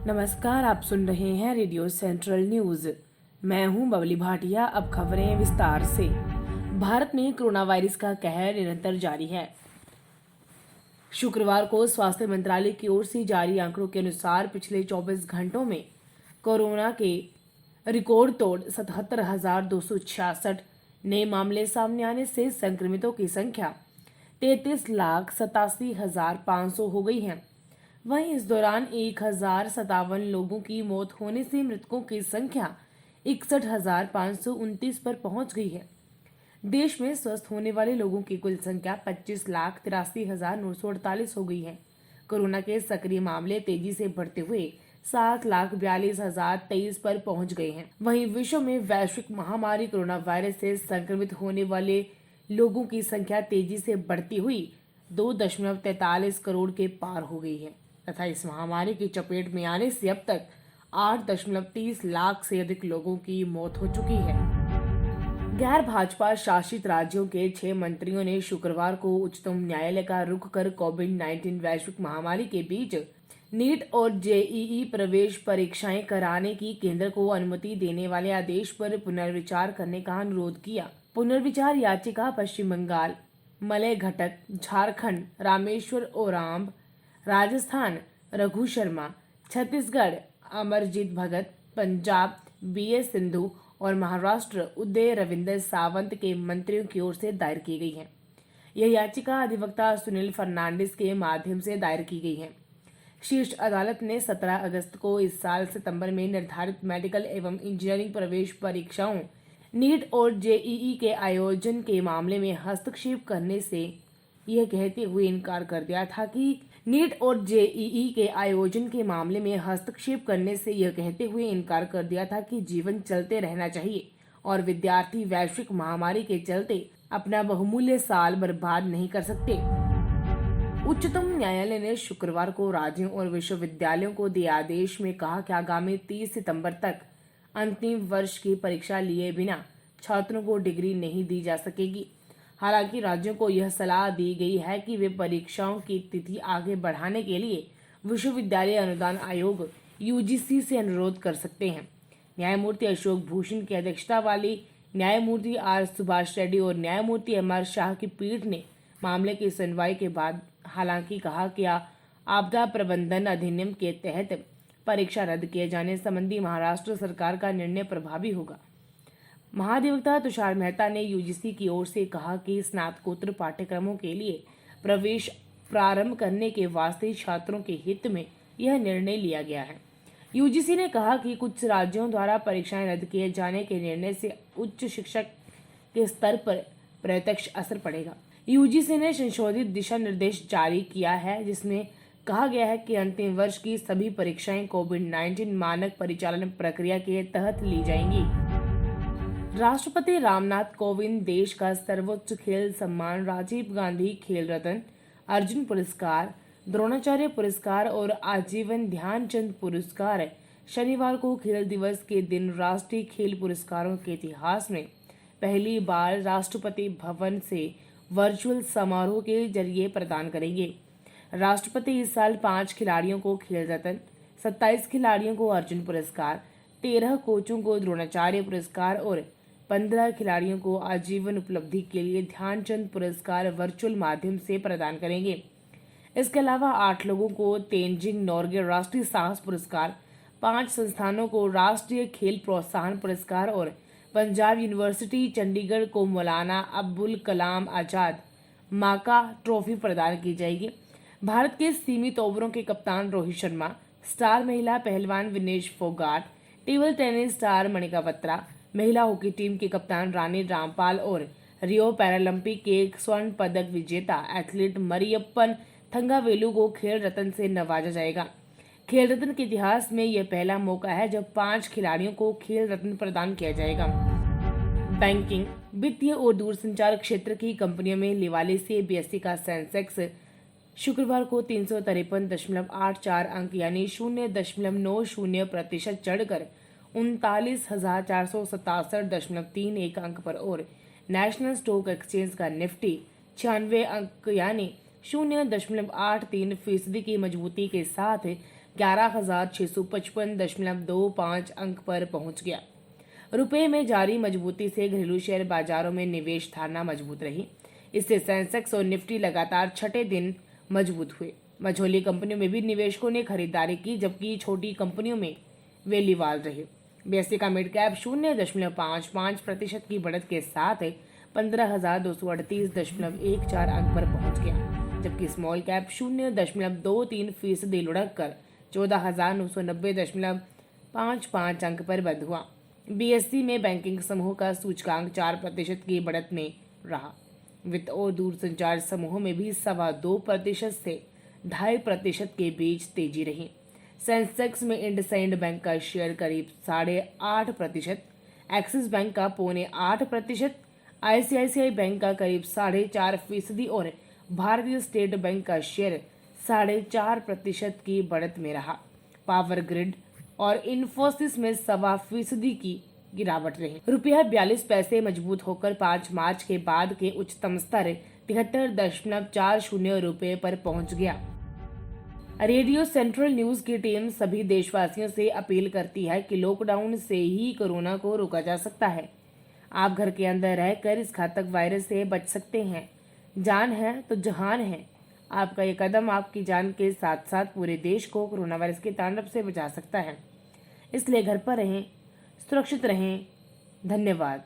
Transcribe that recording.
नमस्कार, आप सुन रहे हैं रेडियो सेंट्रल न्यूज। मैं हूं बबली भाटिया। अब खबरें विस्तार से। भारत में कोरोना वायरस का कहर निरंतर जारी है। शुक्रवार को स्वास्थ्य मंत्रालय की ओर से जारी आंकड़ों के अनुसार पिछले 24 घंटों में कोरोना के रिकॉर्ड तोड़ 77,266 नए मामले सामने आने से संक्रमितों की संख्या 33,87,500 हो गई है। वहीं इस दौरान 1,057 लोगों की मौत होने से मृतकों की संख्या 61,529 पर पहुंच गई है। देश में स्वस्थ होने वाले लोगों की कुल संख्या 25,83,948 हो गई है। कोरोना के सक्रिय मामले तेजी से बढ़ते हुए 7,42,023 पर पहुंच गए हैं। वहीं विश्व में वैश्विक महामारी कोरोना वायरस से संक्रमित होने वाले लोगों की संख्या तेजी से बढ़ती हुई 2.43 करोड़ के पार हो गई है तथा इस महामारी की चपेट में आने से अब तक 8.30 लाख से अधिक लोगों की मौत हो चुकी है। गैर भाजपा शासित राज्यों के 6 मंत्रियों ने शुक्रवार को उच्चतम न्यायालय का रुख कर कोविड-19 वैश्विक महामारी के बीच नीट और जेईई प्रवेश परीक्षाएं कराने की केंद्र को अनुमति देने वाले आदेश पर पुनर्विचार करने का अनुरोध किया। पुनर्विचार याचिका पश्चिम बंगाल, मलय घटक, झारखंड, रामेश्वर ओरांव, राजस्थान रघु शर्मा, छत्तीसगढ़ अमरजीत भगत, पंजाब बीएस सिंधु और महाराष्ट्र उदय रविंदर सावंत के मंत्रियों की ओर से दायर की गई है। यह याचिका अधिवक्ता सुनील फर्नांडिस के माध्यम से दायर की गई है। शीर्ष अदालत ने 17 अगस्त को इस साल सितंबर में निर्धारित मेडिकल एवं इंजीनियरिंग प्रवेश परीक्षाओं नीट और जेईई के आयोजन के मामले में हस्तक्षेप करने से यह कहते हुए इनकार कर दिया था कि नीट और जेईई के आयोजन के मामले में हस्तक्षेप करने से यह कहते हुए इनकार कर दिया था कि जीवन चलते रहना चाहिए और विद्यार्थी वैश्विक महामारी के चलते अपना बहुमूल्य साल बर्बाद नहीं कर सकते। उच्चतम न्यायालय ने शुक्रवार को राज्यों और विश्वविद्यालयों को दिए आदेश में कहा कि आगामी 30 सितंबर तक अंतिम वर्ष की परीक्षा लिए बिना छात्रों को डिग्री नहीं दी जा सकेगी। हालांकि राज्यों को यह सलाह दी गई है कि वे परीक्षाओं की तिथि आगे बढ़ाने के लिए विश्वविद्यालय अनुदान आयोग यूजीसी से अनुरोध कर सकते हैं। न्यायमूर्ति अशोक भूषण की अध्यक्षता वाली न्यायमूर्ति आर सुभाष रेड्डी और न्यायमूर्ति एमआर शाह की पीठ ने मामले की सुनवाई के बाद हालांकि कहा कि आपदा प्रबंधन अधिनियम के तहत परीक्षा रद्द किए जाने संबंधी महाराष्ट्र सरकार का निर्णय प्रभावी होगा। महाधिवक्ता तुषार मेहता ने यूजीसी की ओर से कहा कि स्नातकोत्तर पाठ्यक्रमों के लिए प्रवेश प्रारंभ करने के वास्ते छात्रों के हित में यह निर्णय लिया गया है। यूजीसी ने कहा कि कुछ राज्यों द्वारा परीक्षाएं रद्द किए जाने के निर्णय से उच्च शिक्षा के स्तर पर प्रत्यक्ष असर पड़ेगा। यूजीसी ने संशोधित दिशा निर्देश जारी किया है जिसमें कहा गया है कि अंतिम वर्ष की सभी परीक्षाएं कोविड-19 मानक परिचालन प्रक्रिया के तहत ली जाएंगी। राष्ट्रपति रामनाथ कोविंद देश का सर्वोच्च खेल सम्मान राजीव गांधी खेल रत्न, अर्जुन पुरस्कार, द्रोणाचार्य पुरस्कार और आजीवन ध्यानचंद पुरस्कार शनिवार को खेल दिवस के दिन राष्ट्रीय खेल पुरस्कारों के इतिहास में पहली बार राष्ट्रपति भवन से वर्चुअल समारोह के जरिए प्रदान करेंगे। राष्ट्रपति इस साल 5 खिलाड़ियों को खेल रत्न, 27 खिलाड़ियों को अर्जुन पुरस्कार, 13 कोचों को द्रोणाचार्य पुरस्कार और 15 खिलाड़ियों को आजीवन उपलब्धि के लिए ध्यानचंद पुरस्कार वर्चुअल माध्यम से प्रदान करेंगे। इसके अलावा 8 लोगों को तेनजिंग नोर्गे राष्ट्रीय साहस पुरस्कार, 5 संस्थानों को राष्ट्रीय खेल प्रोत्साहन पुरस्कार और पंजाब यूनिवर्सिटी चंडीगढ़ को मौलाना अब्दुल कलाम आजाद माका ट्रॉफी प्रदान की जाएगी। भारत के सीमित ओवरों के कप्तान रोहित शर्मा, स्टार महिला पहलवान Vinesh Phogat, table tennis star Manika Batra, महिला हॉकी टीम के कप्तान रानी रामपाल और रियो पैरालंपिक के स्वर्ण पदक विजेता एथलीट मरियप्पन थंगावेलु को खेल रत्न से नवाजा जाएगा। खेल रत्न के इतिहास में यह पहला मौका है जब 5 खिलाड़ियों को खेल रत्न प्रदान किया जाएगा। बैंकिंग, वित्तीय और दूरसंचार क्षेत्र की कंपनियों में लिवाली से बीएसई का सेंसेक्स शुक्रवार को 353.84 अंक यानी 0.90% चढ़कर 39,467.31 अंक पर और नेशनल स्टॉक एक्सचेंज का निफ्टी 96 अंक यानी 0.83% की मजबूती के साथ 11,655.25 अंक पर पहुंच गया। रुपए में जारी मजबूती से घरेलू शेयर बाजारों में निवेश धारणा मजबूत रही। इससे सेंसेक्स और निफ्टी लगातार छठे दिन मजबूत हुए। मझोली कंपनियों में भी निवेशकों ने खरीदारी की, जबकि छोटी कंपनियों में वे लिवाल रहे। बीएसई का मिड कैप 0.55% की बढ़त के साथ 15,238.14 अंक पर पहुंच गया, जबकि स्मॉल कैप 0.23% लुढ़क कर 14,990.55 अंक पर बंद हुआ। बीएसई में बैंकिंग समूह का सूचकांक 4% की बढ़त में रहा। वित्त और दूरसंचार समूहों में भी 2.25% से 2.5% के बीच तेजी रही। सेंसेक्स में इंडसइंड बैंक का शेयर करीब 8.5%, एक्सिस बैंक का 7.25%, आईसीआईसीआई बैंक का करीब 4.5% और भारतीय स्टेट बैंक का शेयर 4.5% की बढ़त में रहा। पावर ग्रिड और इन्फोसिस में 1.25% की गिरावट रही। रुपया 42 पैसे मजबूत होकर 5 मार्च के बाद के उच्चतम स्तर 73.40 रुपये पर पहुंच गया। रेडियो सेंट्रल न्यूज की टीम सभी देशवासियों से अपील करती है कि लॉकडाउन से ही कोरोना को रोका जा सकता है। आप घर के अंदर रहकर इस घातक वायरस से बच सकते हैं। जान है तो जहान है। आपका ये कदम आपकी जान के साथ साथ पूरे देश को कोरोना वायरस के तांडव से बचा सकता है। इसलिए घर पर रहें, सुरक्षित रहें। धन्यवाद।